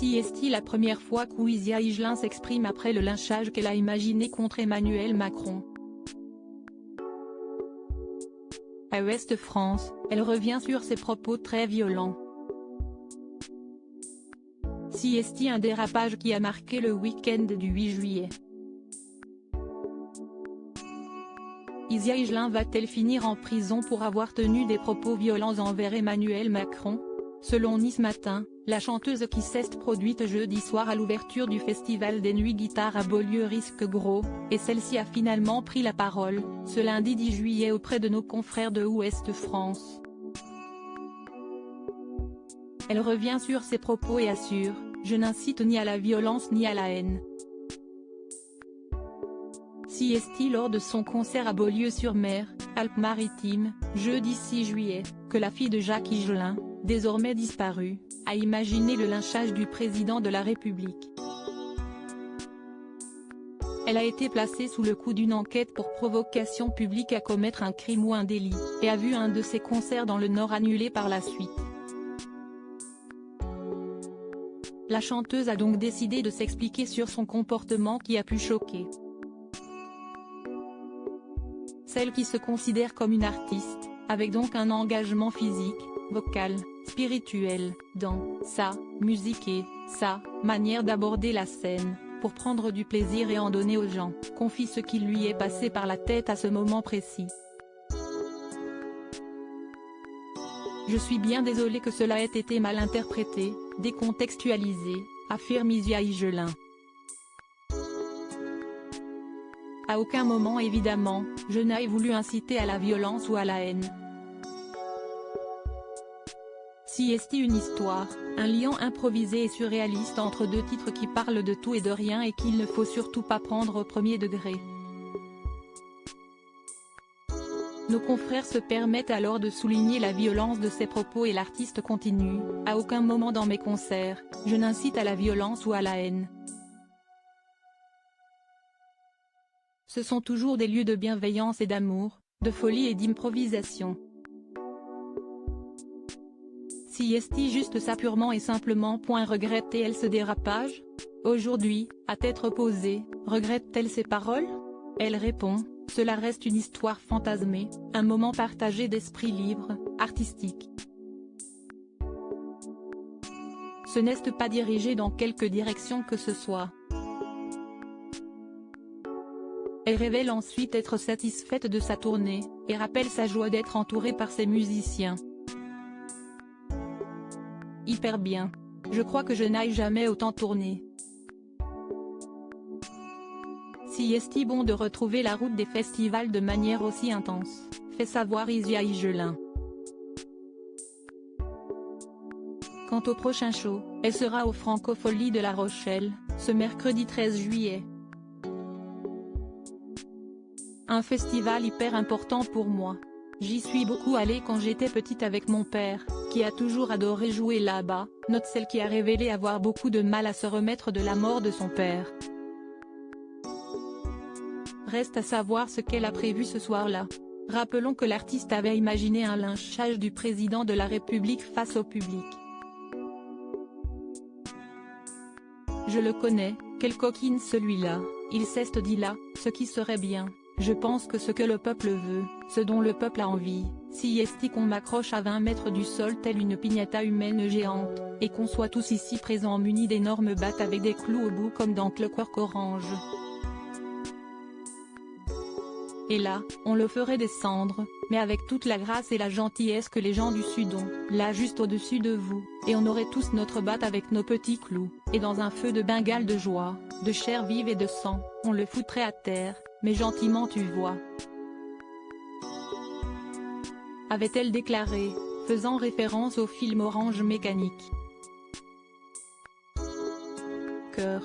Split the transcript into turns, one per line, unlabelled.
Si est la première fois qu'Ouizia Higelin s'exprime après le lynchage qu'elle a imaginé contre Emmanuel Macron. À Ouest France, elle revient sur ses propos très violents. Si est un dérapage qui a marqué le week-end du 8 juillet. Ouizia Higelin va-t-elle finir en prison pour avoir tenu des propos violents envers Emmanuel Macron? Selon Nice Matin, la chanteuse qui s'est produite jeudi soir à l'ouverture du festival des Nuits Guitare à Beaulieu risque gros, et celle-ci a finalement pris la parole, ce lundi 10 juillet auprès de nos confrères de Ouest France. Elle revient sur ses propos et assure « Je n'incite ni à la violence ni à la haine ». Si est lors de son concert à Beaulieu-sur-Mer, Alpes-Maritimes, jeudi 6 juillet, que la fille de Jacques Higelin, désormais disparue, a imaginé le lynchage du président de la République. Elle a été placée sous le coup d'une enquête pour provocation publique à commettre un crime ou un délit, et a vu un de ses concerts dans le Nord annulé par la suite. La chanteuse a donc décidé de s'expliquer sur son comportement qui a pu choquer celle qui se considère comme une artiste, avec donc un engagement physique, vocal, spirituel, dans sa musique et sa manière d'aborder la scène, pour prendre du plaisir et en donner aux gens, confie ce qui lui est passé par la tête à ce moment précis. Je suis bien désolée que cela ait été mal interprété, décontextualisé, affirme Ouizia Higelin. À aucun moment évidemment, je n'ai voulu inciter à la violence ou à la haine. Si est une histoire, un lien improvisé et surréaliste entre deux titres qui parlent de tout et de rien et qu'il ne faut surtout pas prendre au premier degré. Nos confrères se permettent alors de souligner la violence de ses propos et l'artiste continue « À aucun moment dans mes concerts, je n'incite à la violence ou à la haine. Ce sont toujours des lieux de bienveillance et d'amour, de folie et d'improvisation. Si est juste ça purement et simplement. Regrette-t-elle ce dérapage? Aujourd'hui, à tête reposée, regrette-t-elle ces paroles? Elle répond, cela reste une histoire fantasmée, un moment partagé d'esprit libre, artistique. Ce n'est pas dirigé dans quelque direction que ce soit. Elle révèle ensuite être satisfaite de sa tournée, et rappelle sa joie d'être entourée par ses musiciens. Hyper bien. Je crois que je n'aille jamais autant tourné. Si est bon de retrouver la route des festivals de manière aussi intense, fait savoir Ouizia Higelin. Quant au prochain show, elle sera au Francophonie de La Rochelle, ce mercredi 13 juillet. Un festival hyper important pour moi. J'y suis beaucoup allée quand j'étais petite avec mon père, qui a toujours adoré jouer là-bas, note celle qui a révélé avoir beaucoup de mal à se remettre de la mort de son père. Reste à savoir ce qu'elle a prévu ce soir-là. Rappelons que l'artiste avait imaginé un lynchage du président de la République face au public. Je le connais, quelle coquine celui-là, il s'est dit là, ce qui serait bien. Je pense que ce que le peuple veut, ce dont le peuple a envie, si est qu'on m'accroche à 20 mètres du sol telle une piñata humaine géante, et qu'on soit tous ici présents munis d'énormes battes avec des clous au bout comme dans Clockwork Orange. Et là, on le ferait descendre, mais avec toute la grâce et la gentillesse que les gens du Sud ont, là juste au-dessus de vous, et on aurait tous notre batte avec nos petits clous, et dans un feu de Bengale de joie, de chair vive et de sang, on le foutrait à terre, mais gentiment tu vois. Avait-elle déclaré, faisant référence au film Orange Mécanique. Cœur.